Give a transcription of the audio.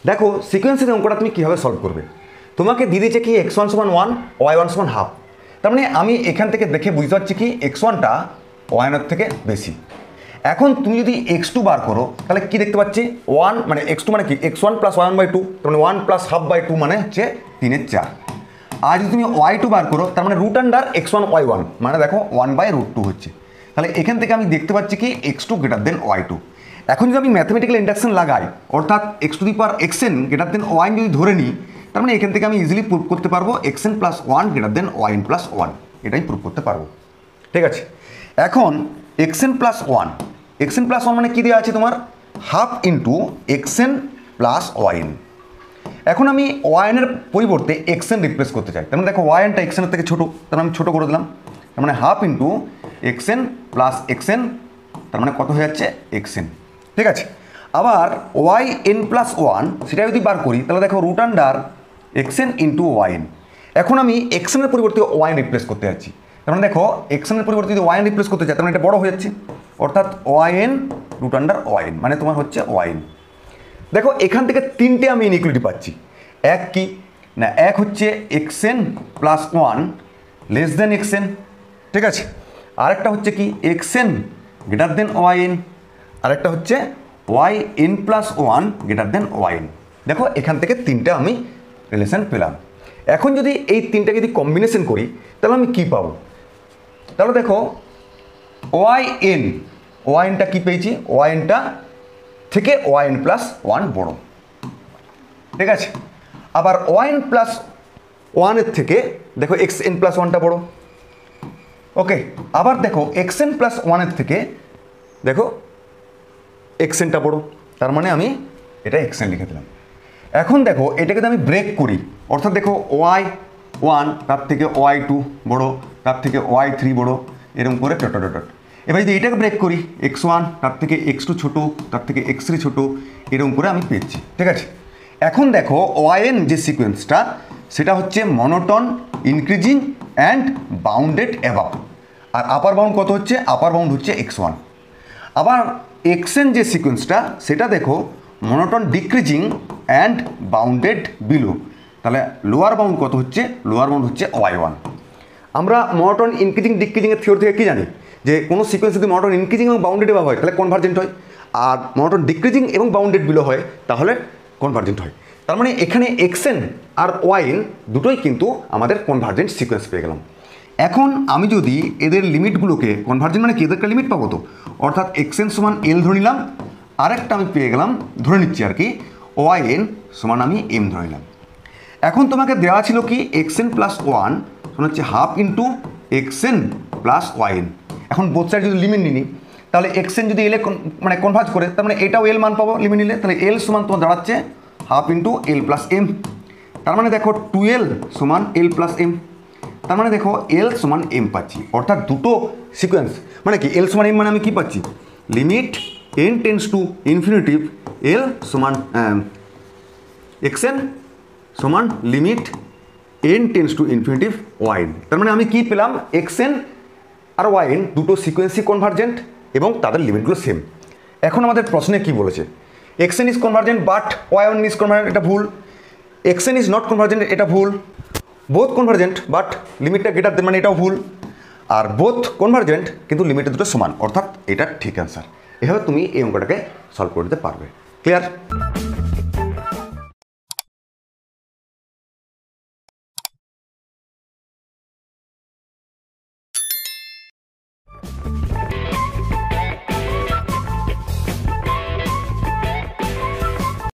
দেখো সিকোয়েন্সের অঙ্কটা তুমি কীভাবে সলভ করবে। তোমাকে দিয়ে দিয়েছে কি x1 সমান 1, y1 সমান হাফ। তার মানে আমি এখান থেকে দেখে বুঝতে পারছি কি x1টা y1 থেকে বেশি। এখন তুমি যদি x2 বার করো তাহলে কি দেখতে পাচ্ছি 1 মানে x2 মানে কি x1 প্লাস y1/2, তার মানে 1 প্লাস হাফ বাই 2 মানে হচ্ছে 3/4। আর যদি তুমি y2 বার করো তার মানে রুট আন্ডার x1 y1 মানে দেখো 1/√2 হচ্ছে। তাহলে এখান থেকে আমি দেখতে পাচ্ছি কি x2 গ্রেটার দেন y2। এখন যদি আমি ম্যাথমেটিক্যাল ইন্ডাকশন লাগাই অর্থাৎ x to the power xn greater than y যদি ধরে নিই তার মানে এখান থেকে আমি ইজিলি প্রুভ করতে পারবো xn plus 1 greater than yn plus 1, এটাই প্রুভ করতে পারবো। ঠিক আছে, এখন xn প্লাস 1 মানে কী দেওয়া আছে তোমার half into xn plus yn। এখন আমি yn এর পরিবর্তে xn রিপ্লেস করতে চাই, তার মানে দেখো ynটা xn এর থেকে ছোটো, তার মানে আমি ছোটো করে দিলাম, তার মানে half into xn plus xn, তার মানে কত হয়ে যাচ্ছে xn। ঠিক আছে, আবার yn প্লাস 1 সেটা যদি বার করি তাহলে দেখো root under xn into yn। এখন আমি xn এর পরিবর্তে yn রিপ্লেস করতে যাচ্ছি, তার মানে দেখো xn এর পরিবর্তে যদি yn রিপ্লেস করতে চাই তার মানে এটা বড় হয়ে যাচ্ছে, অর্থাৎ yn রুট আন্ডার yn মানে তোমার হচ্ছে yn। দেখো এখান থেকে তিনটে আমি ইনইকুয়ালিটি পাচ্ছি। এক কি না, এক হচ্ছে xn plus 1 less than xn। ঠিক আছে, আরেকটা হচ্ছে কি xn গ্রেটার দেন yn, আরেকটা হচ্ছে yn plus 1 greater than yn। দেখো এখান থেকে তিনটে আমি রিলেশন পেলাম। এখন যদি এই তিনটা যদি কম্বিনেশন করি তাহলে আমি কি পাবো, তাহলে দেখো ynটা কি পেয়েছি, ynটা থেকে yn প্লাস 1 বড়। ঠিক আছে, আবার yn প্লাস 1 এর থেকে দেখো xn প্লাস 1টা বড়। ওকে, আবার দেখো xn প্লাস 1 এর থেকে দেখো xnটা বড়, তার মানে আমি এটা xn লিখে দিলাম। এখন দেখো এটাকে যদি আমি ব্রেক করি অর্থাৎ দেখো y1 তার থেকে y2 বড়, তার থেকে y3 বড়, এরকম করে ডট ডট ডট। এবার যদি এটাকে ব্রেক করি x1 তার থেকে x2 ছোটো, তার থেকে x3 ছোটো, এরকম করে আমি পেয়েছি। ঠিক আছে, এখন দেখো yn যে সিকোয়েন্সটা সেটা হচ্ছে monotone, increasing and bounded above. আর আপার বাউন্ড কত হচ্ছে, আপার বাউন্ড হচ্ছে x1। আবার xn যে সিকোয়েন্সটা সেটা দেখো monotone, decreasing and bounded below. তাহলে লোয়ার বাউন্ড কত হচ্ছে, লোয়ার বাউন্ড হচ্ছে y1। আমরা মনোটন, ইনক্রিজিং, ডিক্রিজিংয়ের থিওরি থেকে কী জানি যে কোনো সিকোয়েন্স যদি মনোটন, ইনক্রিজিং এবং বাউন্ডেড অ্যাবাভ হয় তাহলে কনভার্জেন্ট হয়, আর মনোটন, ডিক্রিজিং এবং বাউন্ডেড বিলো হয় তাহলে কনভার্জেন্ট হয়। তার মানে এখানে xn আর yn দুটোই কিন্তু আমাদের কনভার্জেন্ট সিকোয়েন্স পেয়ে গেলাম। এখন আমি যদি এদের লিমিটগুলোকে কনভার্জেন্ট মানে কি এদেরকে লিমিট পাবো তো, অর্থাৎ xn সমান l ধরে নিলাম, আরেকটা আমি পেয়ে গেলাম ধরে নিচ্ছি আর কি yn সমান আমি m ধরে নিলাম। এখন তোমাকে দেওয়া ছিল কি xn প্লাস 1 সমান হচ্ছে half into xn plus yn। এখন বোথ সাইড যদি লিমিট নিই তাহলে xn যদি এলে মানে কনভার্জ করে তার মানে এটাও l মান পাবো লিমিট নিলে, তাহলে l সমান তোমার দাঁড়াচ্ছে half into l plus m। তার মানে দেখো 2l সমান l প্লাস m, তার মানে দেখো l সমান m পাচ্ছি। অর্থাৎ দুটো সিকোয়েন্স মানে কি l সমান m মানে আমি কি পাচ্ছি, limit n tends to infinitive l সমান xn সমান limit n tends to infinitive yn। তার মানে আমি কি পেলাম, xn আর yn দুটো সিকোয়েন্সই কনভার্জেন্ট এবং তাদের লিমিটগুলো সেম। এখন আমাদের প্রশ্নে কি বলেছে, xn is convergent but yn is convergent, এটা ভুল। xn ইজ নট কনভার্জেন্ট, এটা ভুল। বোথ কনভার্জেন্ট বাট লিমিটটা গ্রেটার দেন, মানে এটাও ভুল। আর বোথ কনভার্জেন্ট কিন্তু লিমিটটা দুটো সমান, অর্থাৎ এটা ঠিক অ্যান্সার। এভাবে তুমি এই অঙ্কটাকে সলভ করে দিতে পারবে। ক্লিয়ার?